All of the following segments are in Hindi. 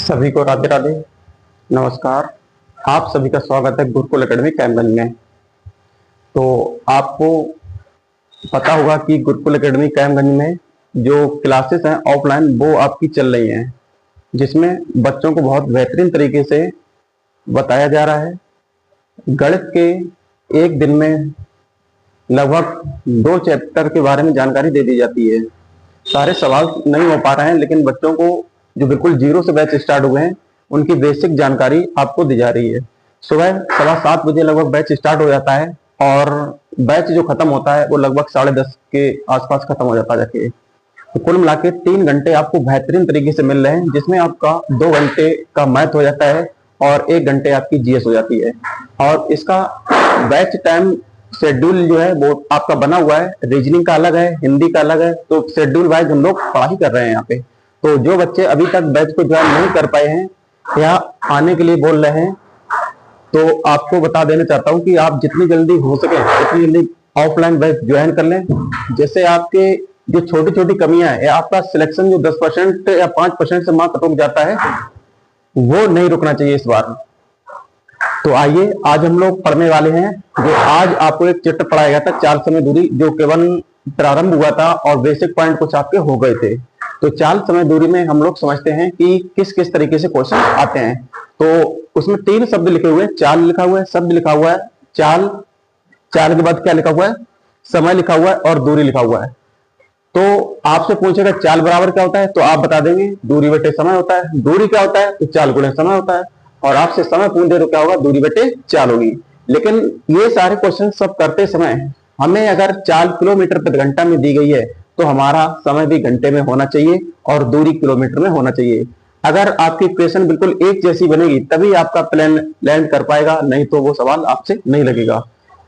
सभी को राधे राधे। नमस्कार। आप सभी का स्वागत है गुरुकुल एकेडमी कैमगंज में। तो आपको पता होगा कि गुरुकुल एकेडमी कैमगंज में जो क्लासेस हैं ऑफलाइन वो आपकी चल रही हैं, जिसमें बच्चों को बहुत बेहतरीन तरीके से बताया जा रहा है। गणित के एक दिन में लगभग 2 चैप्टर के बारे में जानकारी दे दी जाती है। सारे सवाल नहीं हो पा रहे हैं, लेकिन बच्चों को जो बिल्कुल जीरो से बैच स्टार्ट हुए हैं उनकी बेसिक जानकारी आपको दी जा रही है। सुबह 7:15 बजे लगभग बैच स्टार्ट हो जाता है और बैच जो खत्म होता है वो लगभग 10:30 के आसपास खत्म हो जाता है जाके। तो कुल मिला के 3 घंटे आपको बेहतरीन तरीके से मिल रहे हैं, जिसमें आपका 2 घंटे का मैथ हो जाता है और 1 घंटे आपकी जीएस हो जाती है। और इसका बैच टाइम शेड्यूल जो है वो आपका बना हुआ है, रीजनिंग का अलग है, हिंदी का अलग है। तो शेड्यूल वाइज हम लोग पढ़ाई कर रहे हैं यहाँ पे। तो जो बच्चे अभी तक बैच को ज्वाइन नहीं कर पाए हैं या आने के लिए बोल रहे हैं, तो आपको बता देना चाहता हूं कि आप जितनी जल्दी हो सके उतनी जल्दी ऑफलाइन बैच ज्वाइन कर लें। जैसे आपके जो छोटी छोटी कमियां हैं या आपका सिलेक्शन जो 10% या 5% से मार्क रुक जाता है, वो नहीं रुकना चाहिए इस बार। तो आइए आज हम लोग पढ़ने वाले हैं। जो आज आपको एक चैप्टर पढ़ाया गया था, चाल समय दूरी, जो केवल प्रारंभ हुआ था और बेसिक पॉइंट कुछ आपके हो गए थे। तो चाल समय दूरी में हम लोग समझते हैं कि किस किस तरीके से क्वेश्चन आते हैं। तो उसमें 3 शब्द लिखे हुए हैं, चाल लिखा हुआ है, शब्द लिखा हुआ है, चाल, चाल के बाद क्या लिखा हुआ है, समय लिखा हुआ है और दूरी लिखा हुआ है। तो आपसे पूछेगा चाल बराबर क्या होता है, तो आप बता देंगे दूरी बटे समय होता है। दूरी क्या होता है, तो चाल गुणे समय होता है। और आपसे समय पूछ दे तो क्या होगा, दूरी बटे चाल होगी। लेकिन ये सारे क्वेश्चन सब करते समय हमें अगर चाल किलोमीटर प्रति घंटा में दी गई है तो हमारा समय भी घंटे में होना चाहिए और दूरी किलोमीटर में होना चाहिए। अगर आपकी इक्वेशन बिल्कुल एक जैसी बनेगी तभी आपका प्लान लैंड कर पाएगा, नहीं तो वो सवाल आपसे नहीं लगेगा।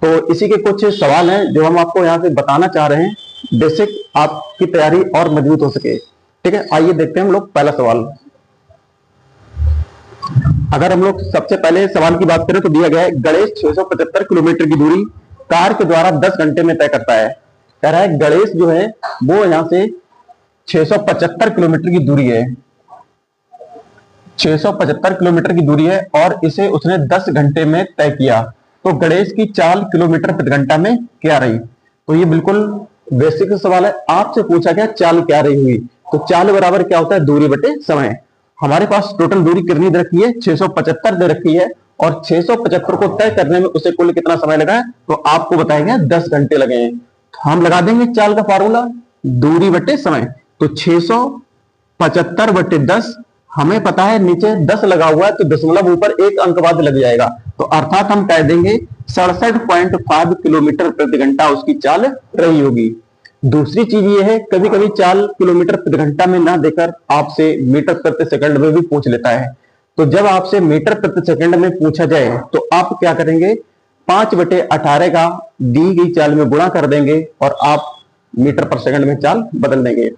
तो इसी के कुछ सवाल हैं जो हम आपको यहाँ से बताना चाह रहे हैं, बेसिक आपकी तैयारी और मजबूत हो सके। ठीक है, आइए देखते हैं हम लोग पहला सवाल। अगर हम लोग सबसे पहले सवाल की बात करें तो दिया गया है गणेश 675 किलोमीटर की दूरी कार के द्वारा 10 घंटे में तय करता है। कह रहा है गणेश जो है वो यहां से 675 किलोमीटर की दूरी है, 675 किलोमीटर की दूरी है और इसे उसने 10 घंटे में तय किया। तो गणेश की चाल किलोमीटर प्रति घंटा में क्या रही। तो ये बिल्कुल बेसिक सवाल है। आपसे पूछा गया चाल क्या रही हुई, तो चाल बराबर क्या होता है, दूरी बटे समय। हमारे पास टोटल दूरी कितनी दे रखी है, 675 दे रखी है और 675 को तय करने में उसे कुल कितना समय लगा है, तो आपको बताएंगे 10 घंटे लगे हैं। तो हम लगा देंगे चाल का फार्मूला, दूरी बटे समय। तो 675 बटे 10, हमें पता है नीचे 10 लगा हुआ है तो दशमलव ऊपर एक अंक बाद लग जाएगा। तो अर्थात हम कह देंगे 67.5 किलोमीटर प्रति घंटा उसकी चाल रही होगी। दूसरी चीज ये है, कभी कभी चाल किलोमीटर प्रति घंटा में ना देकर आपसे मीटर प्रति सेकंड में भी पूछ लेता है। तो जब आपसे मीटर प्रति सेकंड में पूछा जाए तो आप क्या करेंगे, 5/18 का दी गई चाल में गुणा कर देंगे और आप मीटर पर सेकंड में चाल बदल देंगे।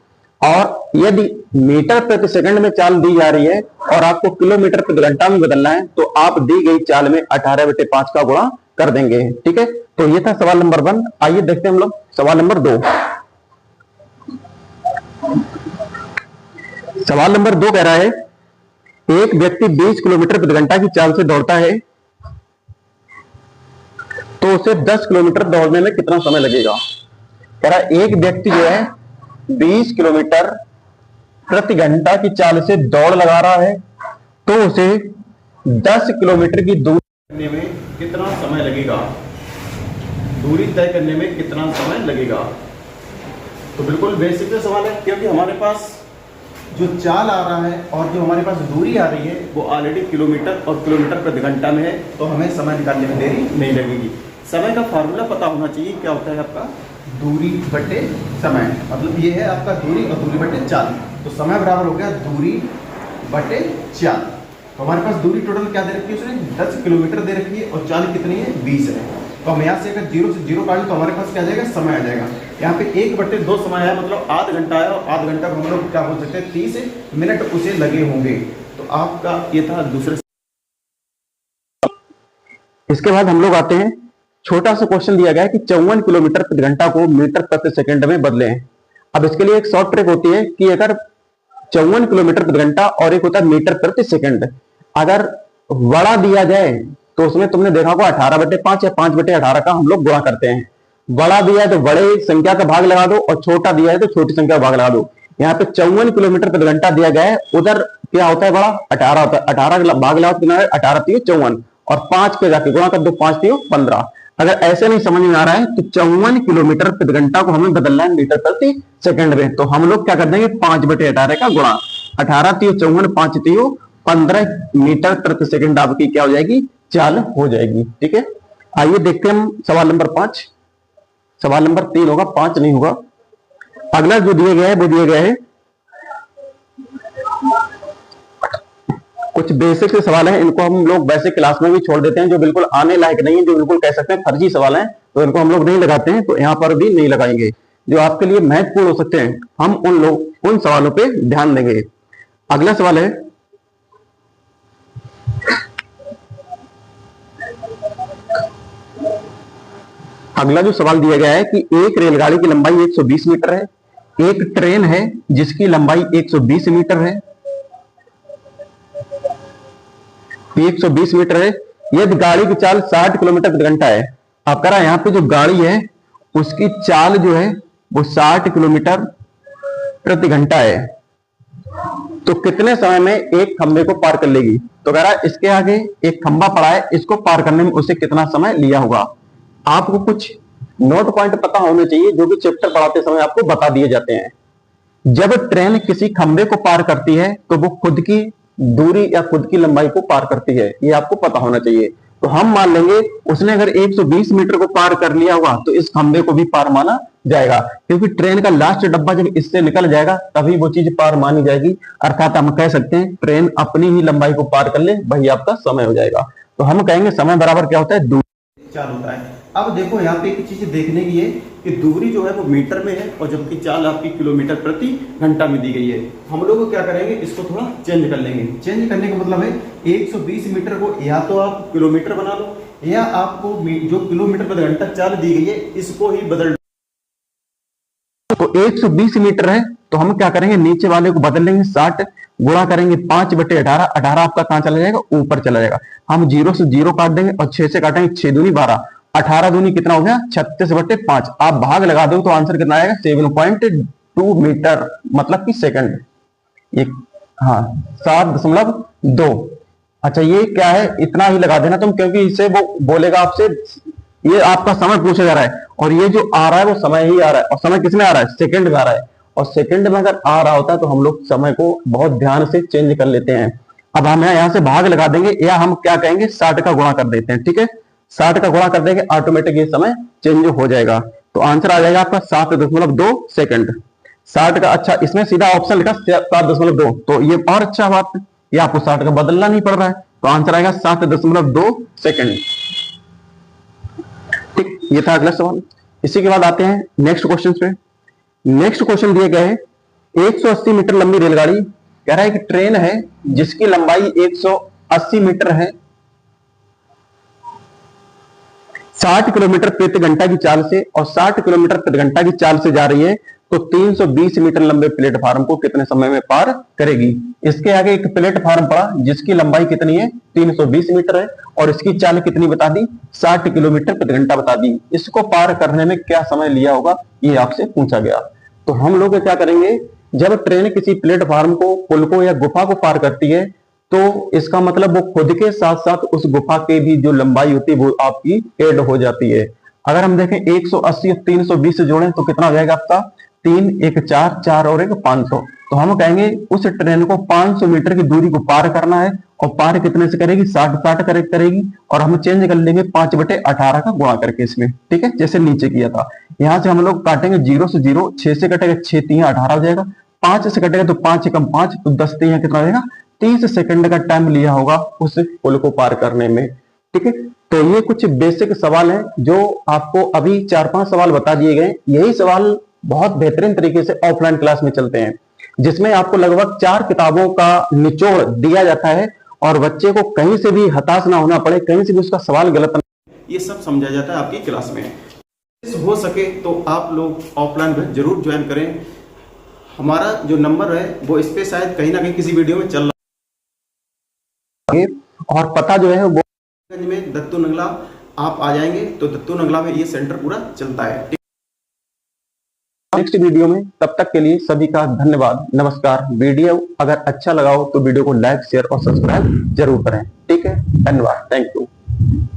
और यदि मीटर प्रति सेकंड में चाल दी जा रही है और आपको किलोमीटर प्रति घंटा में बदलना है तो आप दी गई चाल में 18/5 का गुणा कर देंगे। ठीक है, तो ये था सवाल नंबर 1। आइए देखते हैं हम लोग सवाल नंबर 2। सवाल नंबर 2 कह रहा है एक व्यक्ति 20 किलोमीटर प्रति घंटा की चाल से दौड़ता है तो उसे 10 किलोमीटर दौड़ने में कितना समय लगेगा। कह रहा है एक व्यक्ति जो है 20 किलोमीटर प्रति घंटा की चाल से दौड़ लगा रहा है तो उसे 10 किलोमीटर की दूरी करने में कितना समय लगेगा, दूरी तय करने में कितना समय लगेगा। तो बिल्कुल बेसिक सवाल है, क्योंकि हमारे पास जो चाल आ रहा है और जो हमारे पास दूरी आ रही है वो ऑलरेडी किलोमीटर और किलोमीटर प्रति घंटा में है, तो हमें समय निकालने में देरी नहीं लगेगी। समय का फार्मूला पता होना चाहिए, क्या होता है आपका, दूरी बटे समय। मतलब ये है आपका दूरी और दूरी बटे चाल। तो समय बराबर हो गया दूरी बटे चाल। तो हमारे पास दूरी टोटल क्या दे रखी है, उसने 10 किलोमीटर दे रखी है और चाल कितनी है, 20 है। तो हम यहाँ से अगर 0 से 0 काटें तो हमारे पास क्या आ जाएगा, समय आ जाएगा। यहाँ पे 1/2 समय है, मतलब आधा घंटा है और आधा घंटा हम लोग क्या बोल सकते हैं, 30 मिनट उसे लगे होंगे। तो आपका ये था दूसरे। इसके बाद हम लोग आते हैं, छोटा सा क्वेश्चन दिया गया है कि 54 किलोमीटर प्रति घंटा को मीटर प्रति सेकंड में बदलें। अब इसके लिए एक शॉर्ट ट्रिक होती है कि अगर 54 किलोमीटर प्रति घंटा और एक होता है मीटर प्रति सेकंड। अगर बड़ा दिया जाए तो उसमें तुमने देखा होगा 18/5 या 5/18 का हम लोग गुणा करते हैं। बड़ा दिया है तो बड़े संख्या का भाग लगा दो और छोटा दिया है तो छोटी संख्या का भाग लगा दो। यहाँ पे 54 किलोमीटर प्रति घंटा दिया गया है, उधर क्या होता है बड़ा 18 होता है। 18 का भाग लगाओ कितना है 18 3 54 और 5 पे जाके गुणा कर दो 5 3 15। अगर ऐसे नहीं समझ में आ रहा है तो 54 किलोमीटर प्रति घंटा को हमें बदलना है मीटर प्रति सेकंड में, तो हम लोग क्या कर देंगे 5/18 का गुणा 18 3 54 5 3 15 मीटर प्रति सेकंड आपकी क्या हो जाएगी चाल हो जाएगी। ठीक है, आइए देखते हैं हम सवाल नंबर 5। सवाल नंबर 3 होगा, 5 नहीं होगा। अगला जो दिया गया है वो दिया गया है कुछ बेसिक से सवाल है, इनको हम लोग वैसे क्लास में भी छोड़ देते हैं, जो बिल्कुल आने लायक नहीं है, जो बिल्कुल कह सकते हैं फर्जी सवाल हैं, तो इनको हम लोग नहीं लगाते हैं, तो यहां पर भी नहीं लगाएंगे। जो आपके लिए महत्वपूर्ण हो सकते हैं हम उन सवालों पे ध्यान देंगे। अगला सवाल है अगला जो सवाल दिया गया है कि एक रेलगाड़ी की लंबाई 120 मीटर है, एक ट्रेन है जिसकी लंबाई 120 मीटर है, 120 मीटर है, यदि गाड़ी की चाल 60 किलोमीटर प्रति घंटा है। अब करा यहां पे जो गाड़ी है उसकी चाल जो है वो 60 किलोमीटर प्रति घंटा है, तो कितने समय में एक खंबे को पार कर लेगी। तो कह रहा है इसके आगे एक खंबा पड़ा है, इसको पार करने में उसे कितना समय लिया होगा। आपको कुछ नोट पॉइंट पता होने चाहिए जो कि चैप्टर पढ़ाते समय आपको बता दिए जाते हैं। जब ट्रेन किसी खंबे को पार करती है तो वो खुद की दूरी या खुद की लंबाई को पार करती है, ये आपको पता होना चाहिए। तो हम मान लेंगे उसने अगर 120 मीटर को पार कर लिया होगा तो इस खंबे को भी पार माना जाएगा, क्योंकि ट्रेन का लास्ट डब्बा जब इससे निकल जाएगा तभी वो चीज पार मानी जाएगी। अर्थात हम कह सकते हैं ट्रेन अपनी ही लंबाई को पार कर ले, वही आपका समय हो जाएगा। तो हम कहेंगे समय बराबर क्या होता है दूरी चाल होता है। अब देखो यहाँ पे एक चीज देखने की है कि दूरी जो है वो मीटर में है और जबकि चाल आपकी किलोमीटर प्रति घंटा में दी गई है। हम लोग क्या करेंगे इसको थोड़ा चेंज कर लेंगे। चेंज करने का मतलब है 120 मीटर को या तो आप किलोमीटर बना लो या आपको जो किलोमीटर प्रति घंटा चाल दी गई है इसको ही बदल। तो 120 मीटर है तो हम क्या करेंगे नीचे वाले को बदल लेंगे 60 गुणा करेंगे 5/18। 18 आपका कहां चला जाएगा ऊपर चला जाएगा। हम 0 से 0 काट देंगे और 6 से काटेंगे 6 दूनी 12, 18 दूनी कितना हो गया 36/5। आप भाग लगा दो तो आंसर कितना आएगा 7.2 मीटर मतलब कि सेकंड। एक हाँ 7.2। अच्छा ये क्या है इतना ही लगा देना तुम, क्योंकि इससे वो बोलेगा आपसे ये आपका समय पूछा जा रहा है और ये जो आ रहा है वो समय ही आ रहा है और समय किसमें आ रहा है सेकंड में आ रहा है। और सेकंड में अगर आ रहा होता है तो हम लोग समय को बहुत ध्यान से चेंज कर लेते हैं। अब हम यहां से भाग लगा देंगे या हम क्या कहेंगे 60 का गुणा कर देते हैं। ठीक है 60 का गुणा कर देंगे ऑटोमेटिक ये समय चेंज हो जाएगा। तो आंसर आ जाएगा आपका 7.2 सेकंड। 60 का अच्छा इसमें सीधा ऑप्शन लिखा 7.2, तो ये और अच्छा बात है, ये आपको 60 का बदलना नहीं पड़ रहा है। तो आंसर आएगा 7.2 सेकंड। ठीक, ये था अगला सवाल। इसी के बाद आते हैं नेक्स्ट क्वेश्चन पे। नेक्स्ट क्वेश्चन दिया गया है 180 मीटर लंबी रेलगाड़ी, कह रहा है कि ट्रेन है जिसकी लंबाई 180 मीटर है, 60 किलोमीटर प्रति घंटा की चाल से और 60 किलोमीटर प्रति घंटा की चाल से जा रही है, तो 320 मीटर लंबे प्लेटफार्म को कितने समय में पार करेगी। इसके आगे एक प्लेटफार्म पड़ा जिसकी लंबाई कितनी है 320 मीटर है और इसकी चाल कितनी बता दी 60 किलोमीटर प्रति घंटा बता दी। इसको पार करने में क्या समय लिया होगा ये आपसे पूछा गया। तो हम लोग क्या करेंगे जब ट्रेन किसी प्लेटफार्म को पुल को या गुफा को पार करती है तो इसका मतलब वो खुद के साथ साथ उस गुफा के भी जो लंबाई होती है वो आपकी ऐड हो जाती है। अगर हम देखें 180 और 320 से जोड़ें तो कितना हो जाएगा आपका 3 1 4 4 और 1 500। तो हम कहेंगे उस ट्रेन को 500 मीटर की दूरी को पार करना है और पार कितने से करेगी 60 करेगी और हम चेंज कर लेंगे 5/18 का गुणा करके इसमें। ठीक है जैसे नीचे किया था। यहां से हम लोग काटेंगे 0 से 0, 6 से कटेगा 6 3 18 हो जाएगा, 5 से कटेगा तो 5 कम 5 तो 10 3 कितना हो जाएगा 30 सेकंड का टाइम लिया होगा उस पुल को पार करने में। ठीक है तो ये कुछ बेसिक सवाल हैं जो आपको अभी 4-5 सवाल बता दिए गए। यही सवाल बहुत बेहतरीन तरीके से ऑफलाइन क्लास में चलते हैं जिसमें आपको लगभग 4 किताबों का निचोड़ दिया जाता है और बच्चे को कहीं से भी हताश ना होना पड़े, कहीं से भी उसका सवाल गलत ना, ये सब समझाया जाता है आपकी क्लास में। हो सके तो आप लोग ऑफलाइन में जरूर ज्वाइन करें। हमारा जो नंबर है वो इस पे शायद कहीं ना कहीं किसी वीडियो में चल रहा है और पता जो है वो है में दत्तू नंगला। आप आ जाएंगे तो दत्तू नंगला में ये सेंटर पूरा चलता है। नेक्स्ट वीडियो में, तब तक के लिए सभी का धन्यवाद, नमस्कार। वीडियो अगर अच्छा लगा हो तो वीडियो को लाइक शेयर और सब्सक्राइब जरूर करें। ठीक है, धन्यवाद, थैंक यू।